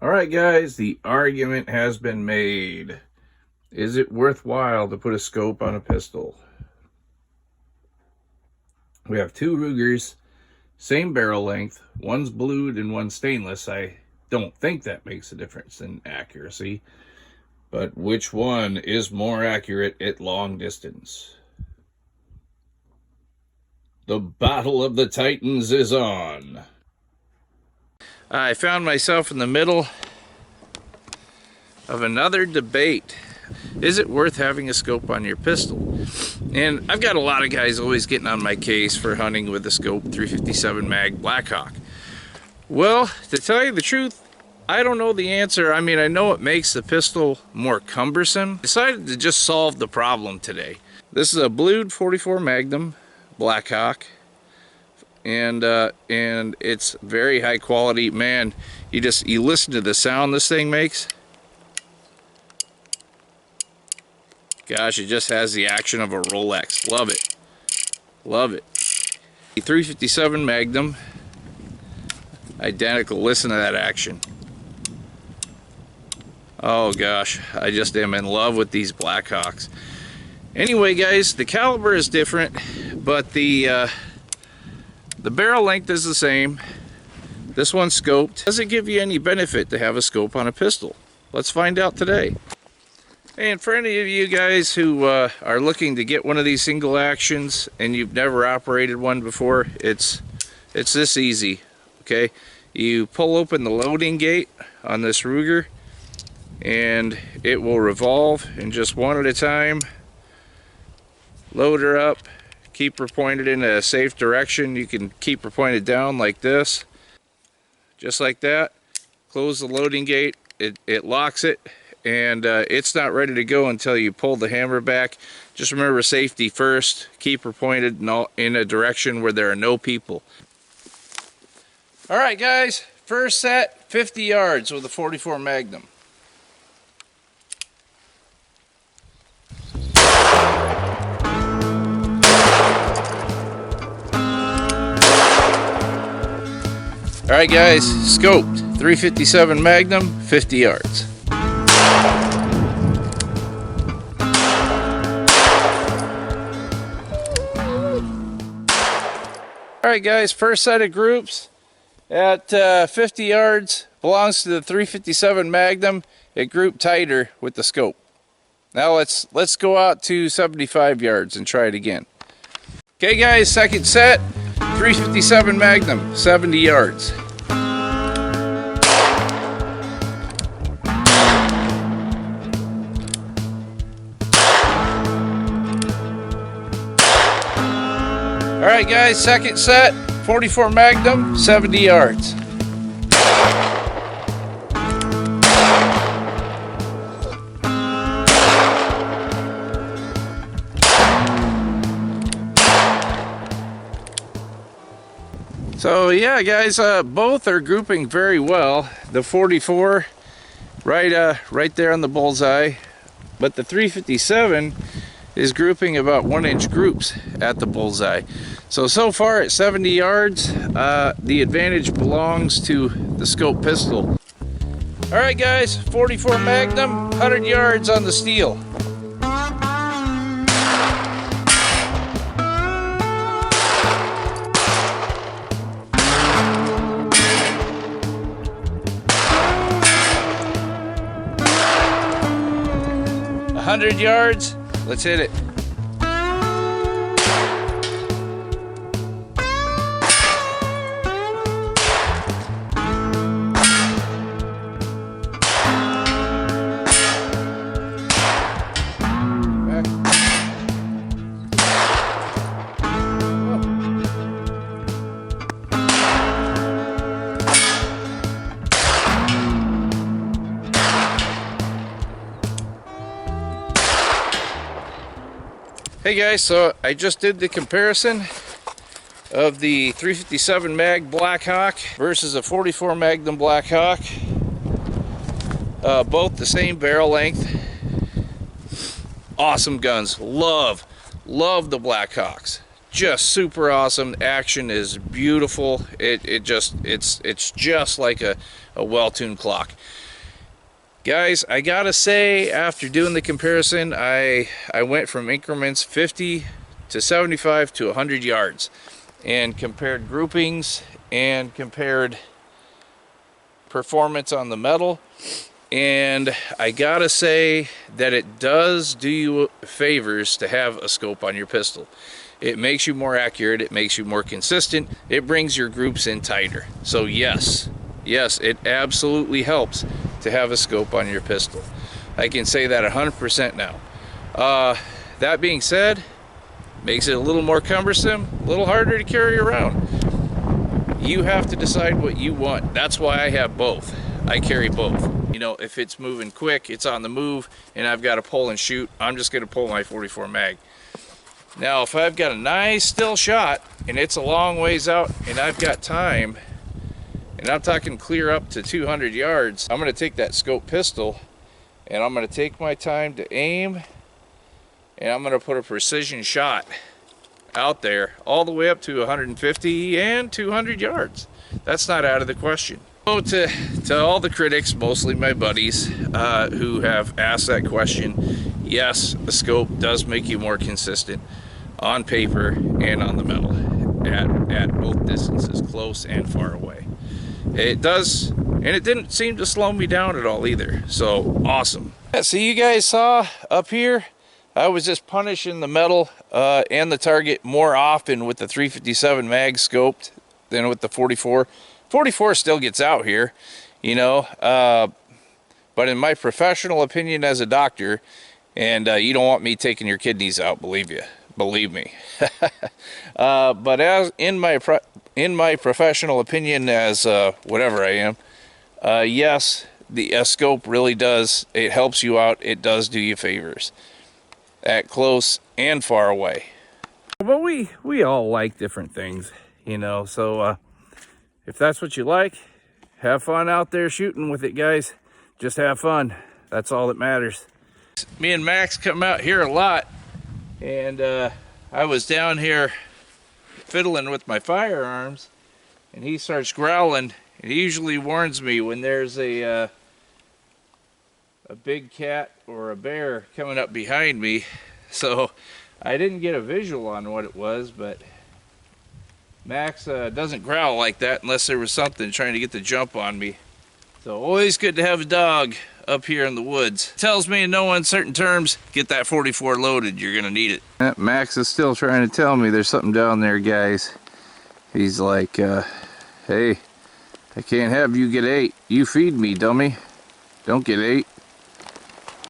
Alright guys, the argument has been made. Is it worthwhile to put a scope on a pistol? We have two Rugers, same barrel length, one's blued and one's stainless. I don't think that makes a difference in accuracy, but which one is more accurate at long distance? The Battle of the Titans is on. I found myself in the middle of another debate. Is it worth having a scope on your pistol? And I've got a lot of guys always getting on my case for hunting with a scope 357 mag Blackhawk. Well, to tell you the truth, I don't know the answer. I mean, I know it makes the pistol more cumbersome. I decided to just solve the problem today. This is a blued 44 Magnum Blackhawk, and it's very high quality. Man, you listen to the sound this thing makes. Gosh, it just has the action of a Rolex. Love it. Love it. The 357 Magnum, identical. Listen to that action. Oh gosh, I just am in love with these Blackhawks. Anyway guys, the caliber is different, but the barrel length is the same. This one's scoped. Does it give you any benefit to have a scope on a pistol? Let's find out today. And for any of you guys who are looking to get one of these single actions and you've never operated one before, it's this easy. Okay, you pull open the loading gate on this Ruger and it will revolve, and just one at a time load her up, keep her pointed in a safe direction. You can keep her pointed down like this, just like that. Close the loading gate, it locks it, and it's not ready to go until you pull the hammer back. Just remember safety first. Keep her pointed in a direction where there are no people. Alright guys, first set 50 yards with a 44 Magnum. Alright guys, scoped 357 Magnum, 50 yards. Alright guys, first set of groups at 50 yards belongs to the 357 Magnum. It grouped tighter with the scope. Now let's go out to 75 yards and try it again. Okay guys, second set, 357 Magnum, 70 yards. Alright guys, second set, 44 Magnum, 70 yards. So yeah guys, both are grouping very well. The 44 right there on the bullseye, but the 357 is grouping about 1-inch groups at the bullseye. So far at 70 yards, the advantage belongs to the scope pistol. Alright guys, 44 Magnum, 100 yards on the steel. A 100 yards, let's hit it. Hey guys, so I just did the comparison of the 357 Mag Blackhawk versus a 44 Magnum Blackhawk. Both the same barrel length. Awesome guns. Love the Blackhawks. just super awesome. Action is beautiful. It's just like a well-tuned clock. Guys, I gotta say, after doing the comparison, I went from increments 50 to 75 to 100 yards and compared groupings and compared performance on the metal, and I gotta say that it does do you favors to have a scope on your pistol. It makes you more accurate, it makes you more consistent, it brings your groups in tighter. So yes, it absolutely helps to have a scope on your pistol. I can say that 100% now. That being said, makes it a little more cumbersome, a little harder to carry around. You have to decide what you want. That's why I have both. I carry both. You know, if it's moving quick, it's on the move, and I've got to pull and shoot, I'm just going to pull my 44 mag. Now, if I've got a nice still shot, and it's a long ways out, and I've got time, and I'm talking clear up to 200 yards, I'm going to take that scope pistol, and I'm going to take my time to aim, and I'm going to put a precision shot out there all the way up to 150 and 200 yards. That's not out of the question. So to all the critics, mostly my buddies, who have asked that question, yes, the scope does make you more consistent on paper and on the metal at both distances, close and far away. It does, and it didn't seem to slow me down at all either. So awesome. So you guys saw up here, I was just punishing the metal and the target more often with the 357 mag scoped than with the 44. 44 still gets out here, you know, but in my professional opinion as a doctor, and you don't want me taking your kidneys out, believe me. But as in my professional opinion as whatever I am, yes, the scope really does, it helps you out, it does do you favors at close and far away. But we all like different things, you know, so if that's what you like, have fun out there shooting with it, guys. Just have fun. That's all that matters. Me and Max come out here a lot, and I was down here fiddling with my firearms, and he starts growling. And he usually warns me when there's a big cat or a bear coming up behind me. So I didn't get a visual on what it was, but Max doesn't growl like that unless there was something trying to get the jump on me. So always good to have a dog up here in the woods. Tells me in no uncertain terms, get that 44 loaded, you're gonna need it. Max is still trying to tell me there's something down there, guys. He's like, hey, I can't have you get 8. You feed me, dummy. Don't get 8.